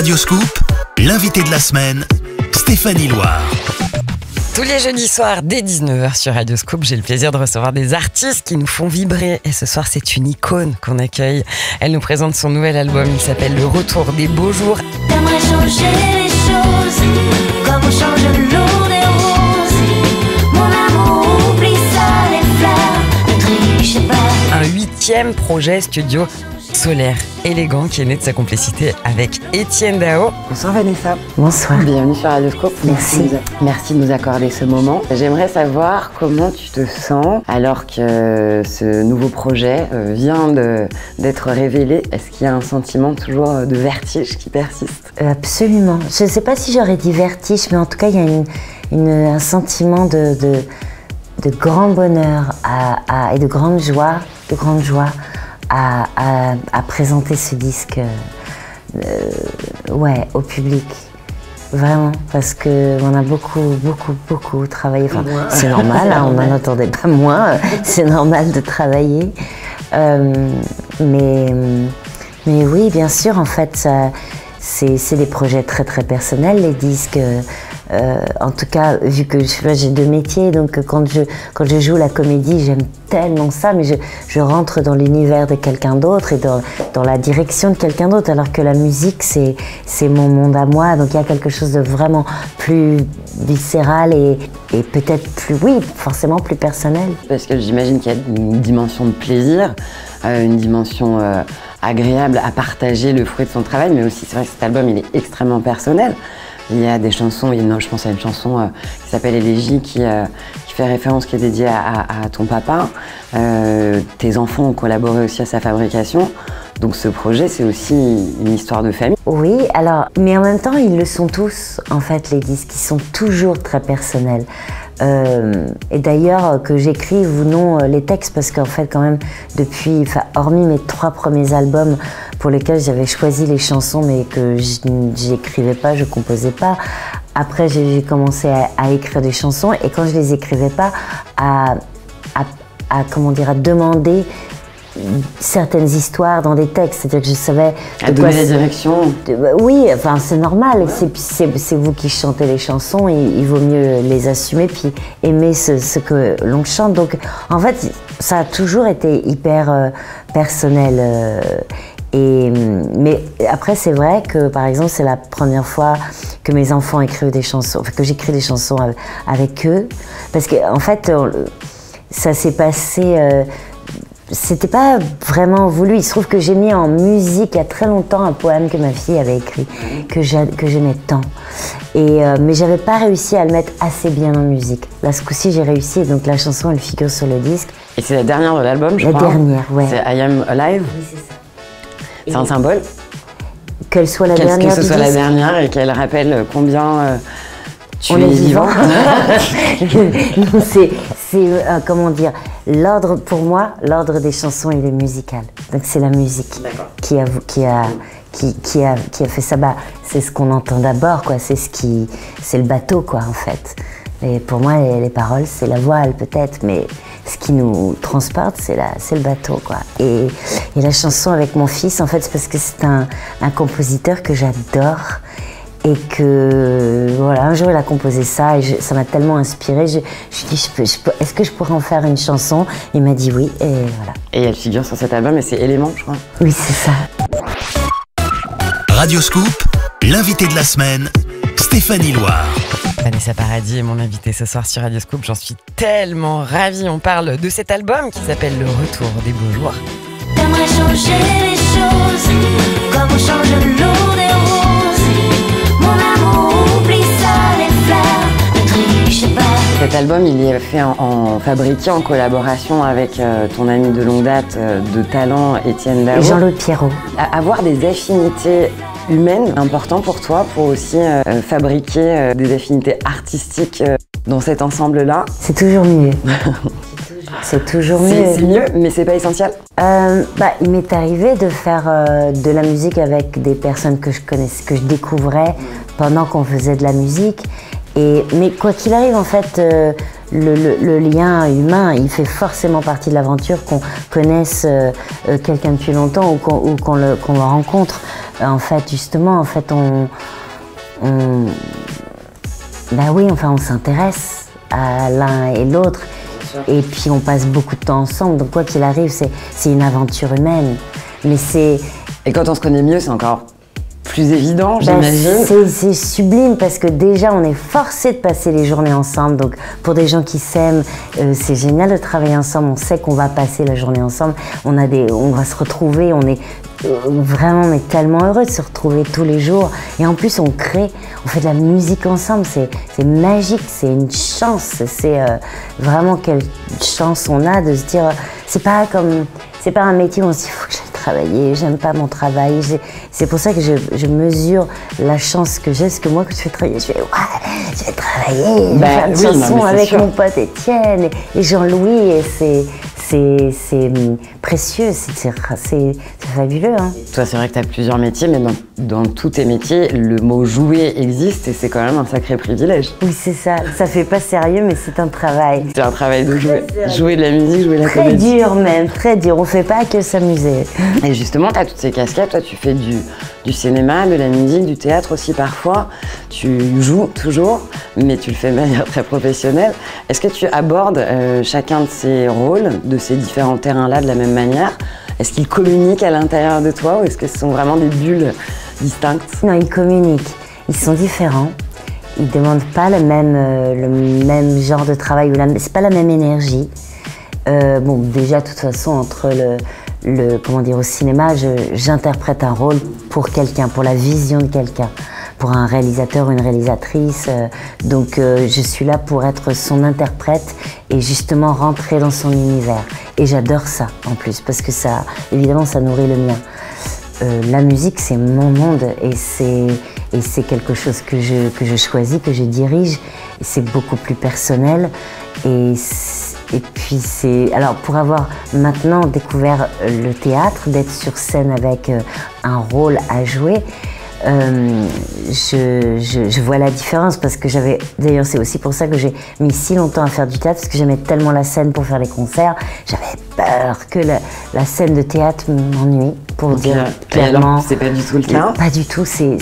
Radioscoop, l'invité de la semaine, Stéphanie Loire. Tous les jeudis soirs, dès 19h sur Radioscoop, j'ai le plaisir de recevoir des artistes qui nous font vibrer. Et ce soir, c'est une icône qu'on accueille. Elle nous présente son nouvel album, il s'appelle Le Retour des Beaux Jours. T'aimerais changer les choses, comme on change l'eau des roses. Mon amour, oublie ça, les fleurs, ne triche pas. Un 8e projet studio solaire, élégant, qui est né de sa complicité avec Étienne Dao. Bonsoir Vanessa. Bonsoir. Bienvenue sur Radioscoop. Merci de nous accorder ce moment. J'aimerais savoir comment tu te sens alors que ce nouveau projet vient d'être révélé. Est-ce qu'il y a un sentiment toujours de vertige qui persiste? Absolument. Je ne sais pas si j'aurais dit vertige, mais en tout cas, il y a un sentiment de grand bonheur et de grande joie à présenter ce disque au public. Vraiment, parce qu'on a beaucoup travaillé. Enfin, c'est normal, hein, on n'en attendait pas moins, c'est normal de travailler. Mais oui, bien sûr, en fait, c'est des projets très personnels, les disques. En tout cas, vu que j'ai deux métiers, donc quand je joue la comédie, j'aime tellement ça, mais je rentre dans l'univers de quelqu'un d'autre et dans la direction de quelqu'un d'autre, alors que la musique, c'est mon monde à moi, donc il y a quelque chose de vraiment plus viscéral et peut-être forcément plus personnel. Parce que j'imagine qu'il y a une dimension de plaisir, une dimension agréable à partager le fruit de son travail, mais aussi c'est vrai que cet album, il est extrêmement personnel. Il y a des chansons, je pense à une chanson qui s'appelle Élégie qui fait référence, qui est dédiée à ton papa. Tes enfants ont collaboré aussi à sa fabrication. Donc ce projet, c'est aussi une histoire de famille. Oui, alors, mais en même temps, ils le sont tous, en fait, les disques. Ils sont toujours très personnels. Et d'ailleurs, que j'écrive ou non les textes, parce qu'en fait, quand même, hormis mes 3 premiers albums pour lesquels j'avais choisi les chansons, mais que j'écrivais pas, je composais pas. Après, j'ai commencé à écrire des chansons, et quand je les écrivais pas, à demander certaines histoires dans des textes, c'est-à-dire que je savais à donner la direction. Oui, enfin c'est normal, c'est vous qui chantez les chansons, et il vaut mieux les assumer puis aimer ce que l'on chante. Donc en fait, ça a toujours été hyper personnel. Mais après, c'est vrai que, par exemple, c'est la première fois que mes enfants écrivent des chansons, enfin, que j'écris des chansons avec eux, parce qu'en fait, ça s'est passé. C'était pas vraiment voulu. Il se trouve que j'ai mis en musique il y a très longtemps un poème que ma fille avait écrit, que j'aimais tant. Mais j'avais pas réussi à le mettre assez bien en musique. Là, ce coup-ci, j'ai réussi, et donc la chanson, elle figure sur le disque. Et c'est la dernière de l'album, je crois. La dernière, ouais. C'est I Am Alive. Oui, c'est ça. C'est un symbole. Qu'elle soit la dernière. Que ce soit la dernière et qu'elle rappelle combien tu on es est vivant. C'est comment dire, l'ordre pour moi, l'ordre des chansons, il est musical. Donc c'est la musique qui a fait ça. Bah, c'est ce qu'on entend d'abord, quoi. C'est le bateau, quoi, en fait. Et pour moi, les paroles, c'est la voile, peut-être, mais ce qui nous transporte, c'est le bateau, quoi. Et la chanson avec mon fils, en fait, c'est parce que c'est un compositeur que j'adore. Et que, voilà, un jour il a composé ça, et ça m'a tellement inspirée. Je lui ai dit, est-ce que je pourrais en faire une chanson? Il m'a dit oui, et voilà. Et elle figure sur cet album, et c'est Éléments, je crois. Oui, c'est ça. Radioscoop, l'invité de la semaine, Stéphanie Loire. Vanessa Paradis est mon invitée ce soir sur Radioscoop. J'en suis tellement ravie. On parle de cet album qui s'appelle Le Retour des Beaux Jours. T'aimerais changer les choses, comme on change l'eau des roses. Mon amour, oublie ça, les fleurs, ne triche pas. Cet album, il est fait fabriqué en collaboration avec ton ami de longue date, de talent, Étienne Dao. Et Jean-Claude Pierrot. Avoir des affinités humaines, important pour toi, pour aussi fabriquer des affinités artistiques dans cet ensemble-là. C'est toujours mieux. C'est toujours mieux. C'est mieux, mais c'est pas essentiel. Il m'est arrivé de faire de la musique avec des personnes que je connaissais, que je découvrais pendant qu'on faisait de la musique. Mais quoi qu'il arrive, en fait, le lien humain, il fait forcément partie de l'aventure, qu'on connaisse quelqu'un depuis longtemps ou qu'on le rencontre. En fait, justement, bah oui, enfin, on s'intéresse à l'un et l'autre. Et puis on passe beaucoup de temps ensemble, donc quoi qu'il arrive, c'est une aventure humaine. Mais c'est... Et quand on se connaît mieux, c'est encore plus évident, j'imagine. C'est sublime parce que déjà on est forcé de passer les journées ensemble. Donc pour des gens qui s'aiment, c'est génial de travailler ensemble. On sait qu'on va passer la journée ensemble. On va se retrouver. On est vraiment tellement heureux de se retrouver tous les jours. Et en plus on crée, on fait de la musique ensemble. C'est magique, c'est une chance. C'est vraiment quelle chance on a de se dire. C'est pas un métier où on se dit faut que j'aille travailler, j'aime pas mon travail. C'est pour ça que je mesure la chance que j'ai, parce que moi quand je fais travailler, je vais travailler, je vais faire une chanson avec mon pote Étienne et Jean-Louis, et c'est précieux, c'est fabuleux. Hein. Toi, c'est vrai que tu as plusieurs métiers, mais dans tous tes métiers, le mot jouer existe et c'est quand même un sacré privilège. Oui, c'est ça. Ça fait pas sérieux, mais c'est un travail. C'est un travail de jouer. Jouer de la musique, jouer de la très comédie. Très dur même, très dur. On fait pas que s'amuser. Et justement, tu as toutes ces casquettes. Toi, tu fais du cinéma, de la musique, du théâtre aussi parfois. Tu joues toujours, mais tu le fais de manière très professionnelle. Est-ce que tu abordes chacun de ces rôles, de ces différents terrains-là de la même manière? Est-ce qu'ils communiquent à l'intérieur de toi ou est-ce que ce sont vraiment des bulles distinctes? Non, ils communiquent. Ils sont différents. Ils ne demandent pas le même genre de travail. C'est pas la même énergie. Bon, déjà, de toute façon, entre comment dire, au cinéma, j'interprète un rôle pour quelqu'un, pour la vision de quelqu'un, pour un réalisateur ou une réalisatrice. Donc, je suis là pour être son interprète et justement rentrer dans son univers. Et j'adore ça, en plus, parce que ça, évidemment, ça nourrit le mien. La musique, c'est mon monde et c'est quelque chose que je choisis, que je dirige. C'est beaucoup plus personnel et puis alors pour avoir maintenant découvert le théâtre, d'être sur scène avec un rôle à jouer, je vois la différence parce que d'ailleurs c'est aussi pour ça que j'ai mis si longtemps à faire du théâtre, parce que j'aimais tellement la scène pour faire les concerts. J'avais peur que la scène de théâtre m'ennuie, pour dire clairement. C'est pas du tout le cas? Pas du tout, c'est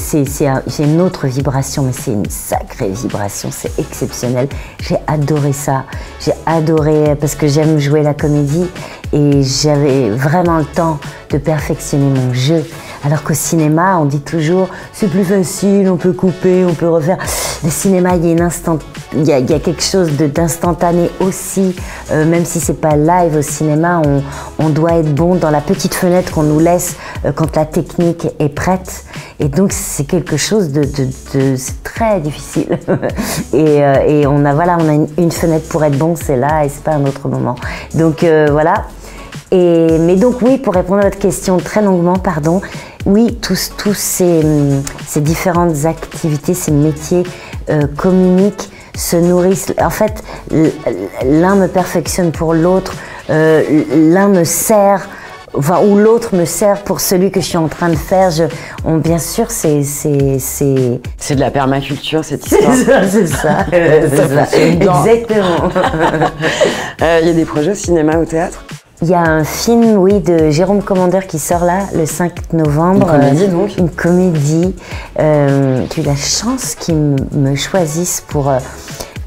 une autre vibration, mais c'est une sacrée vibration, c'est exceptionnel. J'ai adoré ça, j'ai adoré parce que j'aime jouer la comédie et j'avais vraiment le temps de perfectionner mon jeu. Alors qu'au cinéma, on dit toujours c'est plus facile, on peut couper, on peut refaire. Le cinéma, il y a quelque chose d'instantané aussi, même si c'est pas live au cinéma, on doit être bon dans la petite fenêtre qu'on nous laisse quand la technique est prête. Et donc c'est quelque chose c'est très difficile. et on a une fenêtre pour être bon, c'est là et c'est pas un autre moment. Donc voilà. Mais donc oui, pour répondre à votre question très longuement, pardon, oui, tous ces différentes activités, ces métiers communiquent, se nourrissent. En fait, l'un me perfectionne pour l'autre, l'un me sert, ou l'autre me sert pour celui que je suis en train de faire. Bien sûr, c'est de la permaculture, cette histoire. C'est ça. Exactement. Il y a des projets au cinéma, au théâtre? Il y a un film, oui, de Jérôme Commandeur qui sort là, le 5 novembre. Une comédie, donc? Une comédie. J'ai eu la chance qu'ils me choisissent pour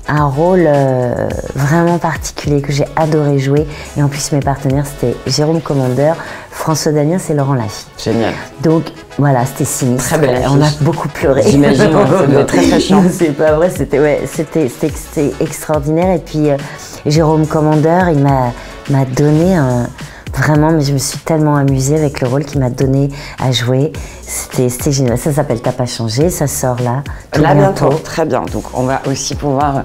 un rôle vraiment particulier que j'ai adoré jouer. Et en plus, mes partenaires, c'était Jérôme Commandeur, François Damiens et Laurent Lafitte. Génial. Donc, voilà, c'était sinistre. Très belle affiche. On a beaucoup pleuré. J'imagine, ça devait être très très chiant. C'est pas vrai, c'était extraordinaire. Et puis, Jérôme Commandeur, il m'a donné vraiment, mais je me suis tellement amusée avec le rôle qu'il m'a donné à jouer. C'était génial. Ça s'appelle T'as pas changé, ça sort là. Bientôt. Très bien. Donc on va aussi pouvoir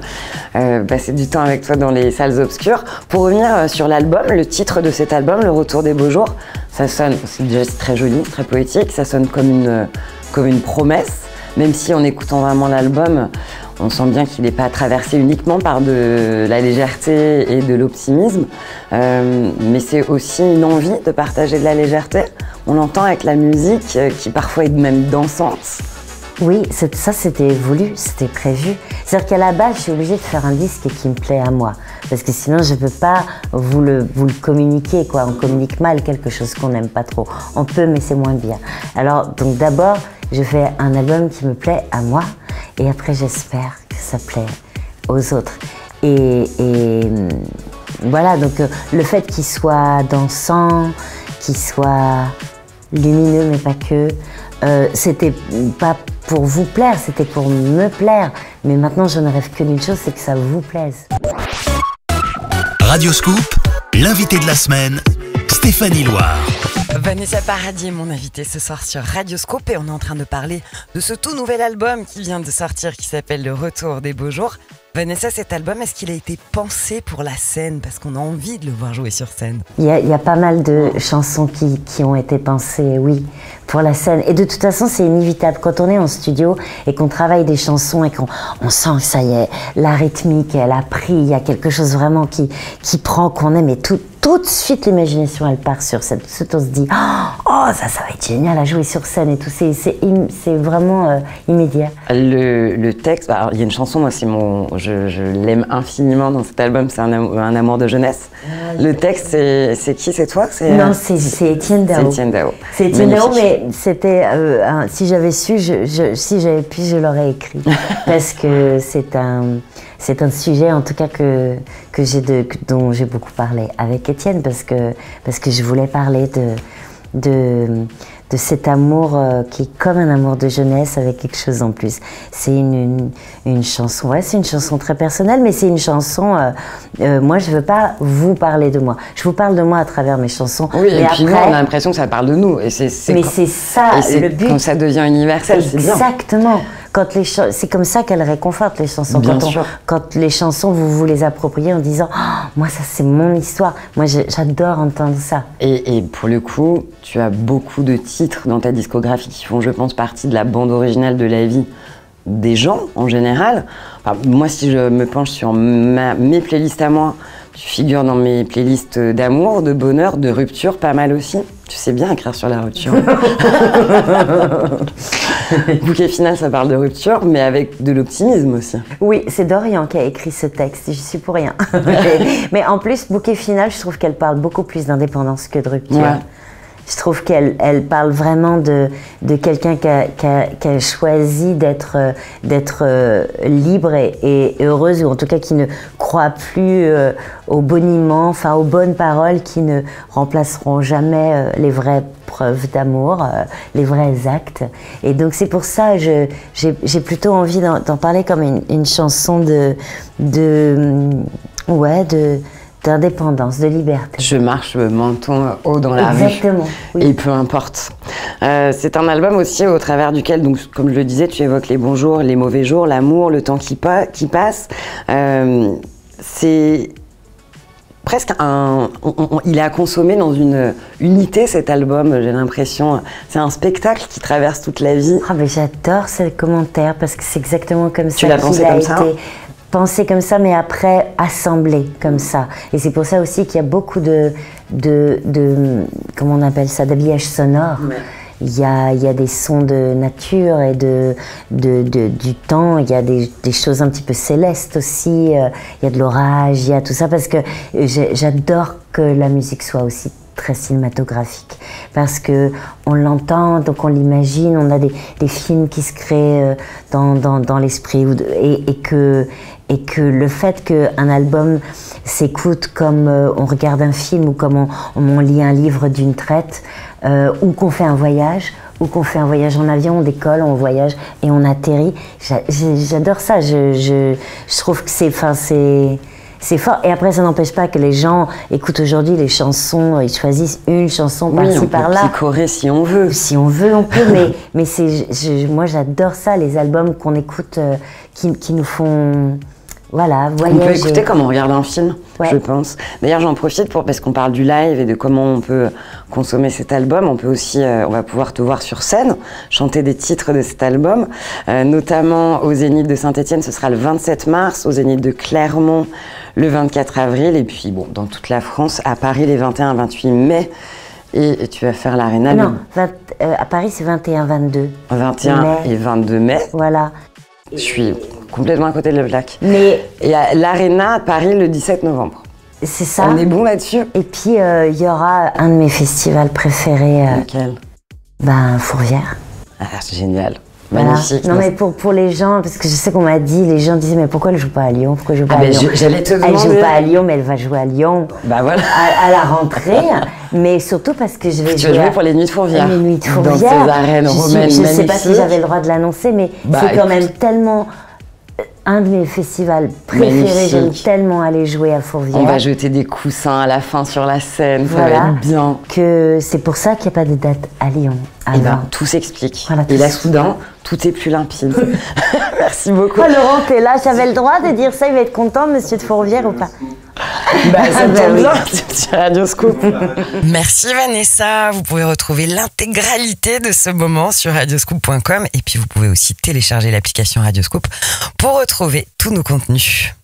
passer du temps avec toi dans les salles obscures. Pour revenir sur l'album, le titre de cet album, Le Retour des Beaux Jours, ça sonne, c'est déjà très joli, très poétique, ça sonne comme une promesse, même si en écoutant vraiment l'album, on sent bien qu'il n'est pas traversé uniquement par de la légèreté et de l'optimisme, mais c'est aussi une envie de partager de la légèreté. On l'entend avec la musique qui parfois est même dansante. Oui, ça c'était voulu, c'était prévu. C'est-à-dire qu'à la base, je suis obligée de faire un disque qui me plaît à moi. Parce que sinon, je ne peux pas vous le communiquer, quoi. On communique mal quelque chose qu'on n'aime pas trop. On peut, mais c'est moins bien. Alors, donc d'abord, je fais un album qui me plaît à moi. Et après, j'espère que ça plaît aux autres. Et voilà, donc le fait qu'il soit dansant, qu'il soit lumineux, mais pas que, c'était pas pour vous plaire, c'était pour me plaire. Mais maintenant, je ne rêve que d'une chose, c'est que ça vous plaise. Radio Scoop, l'invité de la semaine, Stéphanie Loire. Vanessa Paradis est mon invitée ce soir sur Radio Scoop et on est en train de parler de ce tout nouvel album qui vient de sortir qui s'appelle Le Retour des Beaux Jours. Vanessa, cet album, est-ce qu'il a été pensé pour la scène? Parce qu'on a envie de le voir jouer sur scène. Il y a pas mal de chansons qui ont été pensées, oui, pour la scène. Et de toute façon, c'est inévitable. Quand on est en studio et qu'on travaille des chansons et qu'on sent que ça y est, la rythmique, elle a pris, il y a quelque chose vraiment qui prend, qu'on aime. Et tout de suite, l'imagination, elle part sur scène. Tout de suite, on se dit, oh, ça va être génial à jouer sur scène et tout. C'est vraiment immédiat. Le texte, alors, il y a une chanson, moi, je l'aime infiniment dans cet album, c'est un amour de jeunesse. Le texte, c'est qui? C'est toi? Non, c'est Étienne Dao. C'est Étienne Dao. C'est Étienne Dao, mais c'était, si j'avais su, si j'avais pu, je l'aurais écrit. Parce que c'est un sujet, en tout cas, dont j'ai beaucoup parlé avec Étienne, parce que je voulais parler de cet amour qui est comme un amour de jeunesse avec quelque chose en plus. C'est une chanson, ouais, c'est une chanson très personnelle, mais c'est une chanson, moi je veux pas vous parler de moi. Je vous parle de moi à travers mes chansons. Oui, mais et puis après, nous, on a l'impression que ça parle de nous. Mais c'est ça le but. Quand ça devient universel, c'est bien. Exactement. C'est comme ça qu'elles réconfortent les chansons. Bien sûr. Quand les chansons, vous les appropriez en disant moi ça c'est mon histoire. Moi j'adore entendre ça. Et pour le coup, tu as beaucoup de titres dans ta discographie qui font, je pense, partie de la bande originale de la vie des gens en général. Enfin, moi, si je me penche sur mes playlists à moi, tu figures dans mes playlists d'amour, de bonheur, de rupture, pas mal aussi. Tu sais bien écrire sur la rupture. Bouquet final, ça parle de rupture, mais avec de l'optimisme aussi. Oui, c'est Dorian qui a écrit ce texte, j'y suis pour rien. Mais en plus, Bouquet final, je trouve qu'elle parle beaucoup plus d'indépendance que de rupture. Ouais. Je trouve qu'elle parle vraiment de quelqu'un qui a choisi d'être libre et heureuse, ou en tout cas qui ne croit plus au boniment, enfin aux bonnes paroles qui ne remplaceront jamais les vraies preuves d'amour, les vrais actes. Et donc c'est pour ça que j'ai plutôt envie d'en parler comme une chanson d'indépendance, de liberté. Je marche menton haut dans la rue. Exactement. Oui. Et peu importe. C'est un album aussi au travers duquel, donc, comme je le disais, tu évoques les bons jours, les mauvais jours, l'amour, le temps qui passe. C'est presque il est à consommer dans une unité, cet album, j'ai l'impression. C'est un spectacle qui traverse toute la vie. Ah, mais j'adore ces commentaires parce que c'est exactement comme ça qu'il a été. Pensé comme ça, mais après assemblé comme ça. Et c'est pour ça aussi qu'il y a beaucoup de comment on appelle ça, d'habillage sonore. Ouais. Il y a des sons de nature et du temps. Il y a des choses un petit peu célestes aussi. Il y a de l'orage, il y a tout ça parce que j'adore que la musique soit aussi très cinématographique parce que on l'entend, donc on l'imagine, on a des films qui se créent dans l'esprit et que le fait qu'un album s'écoute comme on regarde un film ou comme on lit un livre d'une traite ou qu'on fait un voyage en avion, on décolle, on voyage et on atterrit. J'adore ça, je trouve que c'est fort. Et après, ça n'empêche pas que les gens écoutent aujourd'hui les chansons, ils choisissent une chanson par-ci, par-là. On peut picorer si on veut. Si on veut, on peut, mais moi j'adore ça, les albums qu'on écoute qui nous font... Voilà, voyager. On peut écouter comme on regarde un film, ouais. Je pense. D'ailleurs, j'en profite parce qu'on parle du live et de comment on peut consommer cet album. On peut aussi, on va pouvoir te voir sur scène, chanter des titres de cet album, notamment au Zénith de Saint-Étienne, ce sera le 27 mars, au Zénith de Clermont le 24 avril, et puis bon, dans toute la France, à Paris les 21 et 28 mai. Et tu vas faire l'Arena Non, à Paris, c'est 21-22. le 21 mai. et 22 mai. Voilà. Je suis complètement à côté de la plaque. Mais Et à l'Arena à Paris le 17 novembre. c'est ça. On est bon là-dessus? Et puis, il y aura un de mes festivals préférés, Lequel? Fourvière. Ah, c'est génial. Voilà. Magnifique. Non, mais pour les gens, parce que je sais qu'on m'a dit, les gens disaient, mais pourquoi elle joue pas à Lyon? Pourquoi elle joue pas Ah à ben, Lyon? j'allais te Elle demander. joue pas à Lyon, mais elle va jouer à Lyon. Bah voilà. À la rentrée, mais surtout parce que je vais Tu vas jouer pour les Nuits de Fourvière. Les Nuits de Dans Fourvière. ces arènes romaines Je sais pas si magnifiques. j'avais le droit de l'annoncer, mais Bah, c'est quand écoute. même tellement un de mes festivals préférés. Magnifique. J'aime tellement aller jouer à Fourvière. On va jeter des coussins à la fin sur la scène, ça Voilà. va être bien. Que c'est pour ça qu'il n'y a pas de date à Lyon. Et ben, avant. tout s'explique. Voilà, tout Et là, s'explique. soudain, tout est plus limpide. Merci beaucoup. Oh, Laurent, t'es là, j'avais le droit de dire ça, il va être content, monsieur de Fourvière ou pas? Bah, ça bah tombe oui. bien sur Radio Scoop. Merci Vanessa. Vous pouvez retrouver l'intégralité de ce moment sur radioscoop.com et puis vous pouvez aussi télécharger l'application Radioscoop pour retrouver tous nos contenus.